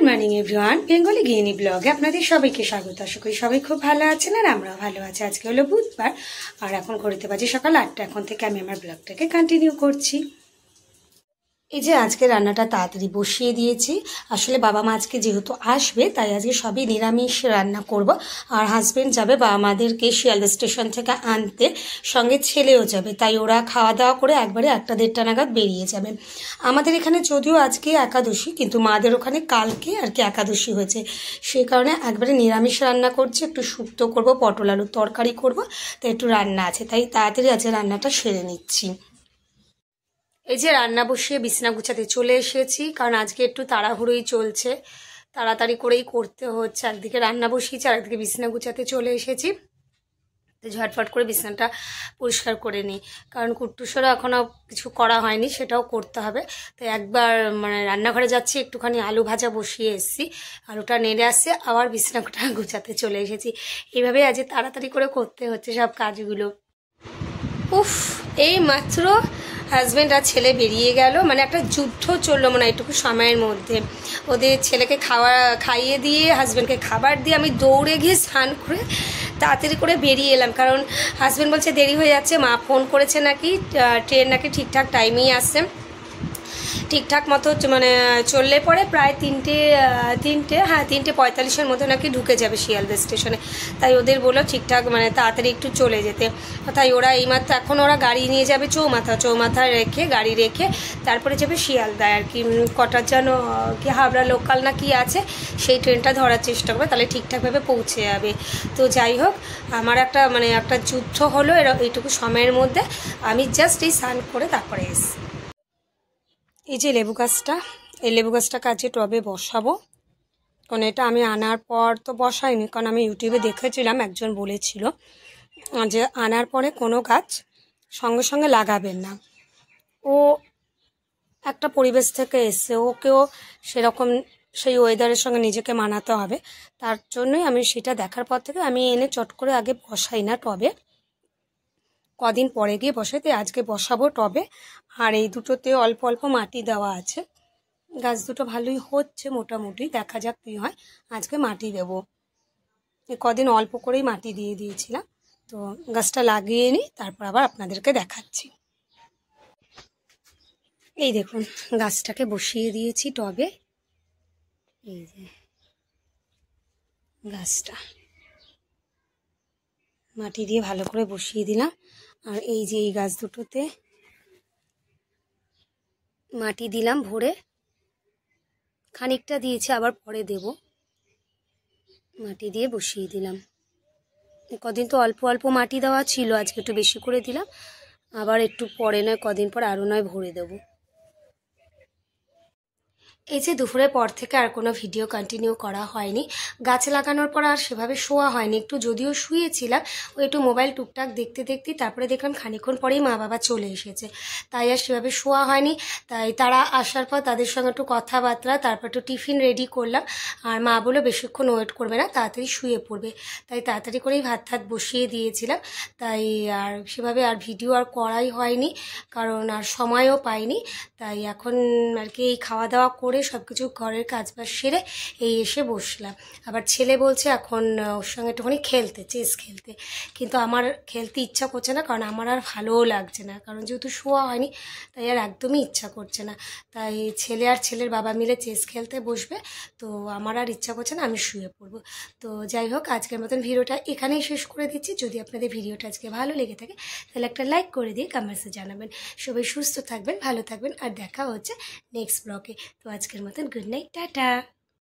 Morning everyone, Bengali গৃহিণী ব্লগে আপনাদের সবাইকে স্বাগত। আশা করি সবাই খুব ভালো আছেন আর আমরাও ভালো আছি। আজকে হলো বুধবার আর এখন ঘড়িতে বাজে সকাল 8টা। এখন থেকে আমি আমার ব্লগটাকে কন্টিনিউ করছি। এই যে আজকে রান্নাটা তাড়াতাড়ি বসিয়ে দিয়েছি। আসলে বাবা মা আজকে যেহেতু আসবে তাই আজকে সবই নিরামিষ রান্না করব। আর হাজবেন্ড যাবে বা আমাদেরকে শিয়ালদা স্টেশন থেকে আনতে, সঙ্গে ছেলেও যাবে। তাই ওরা খাওয়া দাওয়া করে একবারে 1টা-1:30 নাগাদ বেরিয়ে যাবে। আমাদের এখানে যদিও আজকে একাদশী, কিন্তু মাদের ওখানে কালকে আর কি একাদশী হয়েছে, সেই কারণে একবারে নিরামিষ রান্না করছি। একটু শুক্তো করব, পটল আলুর তরকারি করব, তাই একটু রান্না আছে, তাই তাড়াতাড়ি আজকে রান্নাটা সেরে নিচ্ছি। এই যে রান্না বসিয়ে বিছানা গুছাতে চলে এসেছি, কারণ আজকে একটু তাড়াহুড়োই চলছে, তাড়াতাড়ি করেই করতে হচ্ছে। একদিকে রান্না বসিয়েছি আর একদিকে বিছানা গুছাতে চলে এসেছি। তো ঝটফট করে বিছানাটা পরিষ্কার করে নিই, কারণ কুট্টুসেরও এখনও কিছু করা হয়নি, সেটাও করতে হবে। তাই একবার রান্নাঘরে যাচ্ছি, একটুখানি আলু ভাজা বসিয়ে এসেছি, আলুটা নেড়ে আসছে, আবার বিছানাটা গুছাতে চলে এসেছি। এইভাবেই আজ তাড়াতাড়ি করে করতে হচ্ছে সব কাজগুলো। উফ, এই মাত্র হাজব্যান্ড আর ছেলে বেরিয়ে গেল, একটা যুদ্ধ চললো এটুকু সময়ের মধ্যে। ওদের ছেলেকে খাইয়ে দিয়ে হাজব্যান্ডকে খাবার দিয়ে আমি দৌড়ে গিয়ে স্নান করে তাড়াতাড়ি করে বেরিয়ে এলাম, কারণ হাজব্যান্ড বলছে দেরি হয়ে যাচ্ছে, মা ফোন করেছে নাকি, ট্রেন নাকি ঠিকঠাক টাইমেই আসছে, ঠিকঠাক মতো চললে পরে প্রায় 3:45 মধ্যে নাকি ঢুকে যাবে শিয়ালদা স্টেশনে। তাই ওদের বললো ঠিকঠাক তাড়াতাড়ি একটু চলে যেতে। তাই ওরা এইমাত্র এখন ওরা গাড়ি নিয়ে যাবে চৌমাথা গাড়ি রেখে তারপরে যাবে শিয়ালদায় আর কি। কটার যেন কি হাবড়া লোকাল না কি আছে, সেই ট্রেনটা ধরার চেষ্টা করবে, তাহলে ঠিকঠাকভাবে পৌঁছে যাবে। তো যাই হোক, আমার একটা যুদ্ধ হলো এইটুকু সময়ের মধ্যে। আমি জাস্ট এই স্নান করে তারপরে এসেছি। এই যে লেবু গাছটা, এই লেবু গাছটা কাজে টবে বসাবো, কারণ এটা আমি আনার পর তো বসাইনি, কারণ আমি ইউটিউবে দেখেছিলাম, একজন বলেছিল যে আনার পরে কোনো গাছ সঙ্গে সঙ্গে লাগাবেন না। ও একটা পরিবেশ থেকে এসছে, ওকেও সেরকম সেই ওয়েদারের সঙ্গে নিজেকে মানাতে হবে। তার জন্যই আমি সেটা দেখার পর থেকে আমি এনে চট করে আগে বসাই না টবে, কদিন পরে গিয়ে বসাই। তাই আজকে বসাবো টবে। আর এই দুটোতে অল্প অল্প মাটি দেওয়া আছে, গাছ দুটো ভালোই হচ্ছে মোটামুটি, দেখা যাক কী হয়। আজকে মাটি দেব, কদিন অল্প করেই মাটি দিয়ে দিয়েছিলাম। তো গাছটা লাগিয়ে নিই, তারপর আবার আপনাদেরকে দেখাচ্ছি। এই দেখুন, গাছটাকে বসিয়ে দিয়েছি টবে। এই যে গাছটা মাটি দিয়ে ভালো করে বসিয়ে দিলাম। আর এই যে এই গাছ দুটোতে মাটি দিলাম ভরে, খানিকটা দিয়েছি, আবার পরে দেব। মাটি দিয়ে বসিয়ে দিলাম। কদিন তো অল্প অল্প মাটি দেওয়া ছিল, আজকে একটু বেশি করে দিলাম। আবার একটু পরে নয়, কদিন পর আরও নয় ভরে দেবো। এই যে দুপুরের পর থেকে আর কোনো ভিডিও কন্টিনিউ করা হয়নি। গাছ লাগানোর পর আর সেভাবে শোয়া হয়নি, একটু যদিও শুয়েছিলাম, ওই একটু মোবাইল টুকটাক দেখতে দেখতেই তারপরে দেখলাম খানিকক্ষণ পরেই মা বাবা চলে এসেছে, তাই আর সেভাবে শোয়া হয়নি। তাই তারা আসার পর তাদের সঙ্গে একটু কথাবার্তা, তারপর একটু টিফিন রেডি করলাম। আর মা বললো বেশিক্ষণ ওয়েট করবে না, তাড়াতাড়ি শুয়ে পড়বে, তাই তাড়াতাড়ি করেই ভাত বসিয়ে দিয়েছিলাম। তাই আর সেভাবে আর ভিডিও আর করাই হয়নি, কারণ আর সময়ও পাইনি। তাই এখন আর কি এই খাওয়া দাওয়া করে সব কিছু ঘরের কাজবাজ সেরে এই এসে বসলাম। আবার ছেলে বলছে এখন ওর সঙ্গে একটুখানি চেস খেলতে, কিন্তু আমার খেলতে ইচ্ছা করছে না, কারণ আমার আর ভালোও লাগছে না, কারণ যেহেতু শোয়া হয়নি তাই আর একদমই ইচ্ছা করছে না। তাই ছেলে আর ছেলের বাবা মিলে চেস খেলতে বসবে, তো আমার আর ইচ্ছা করছে না, আমি শুয়ে পড়বো। তো যাই হোক, আজকের মতন ভিডিওটা এখানেই শেষ করে দিচ্ছি। যদি আপনাদের ভিডিওটা আজকে ভালো লেগে থাকে তাহলে একটা লাইক করে দিয়ে কমেন্টসে জানাবেন। সবাই সুস্থ থাকবেন, ভালো থাকবেন, আর দেখা হচ্ছে নেক্সট ব্লগে। তো আজকের মতন গুড নাইট, টাটা।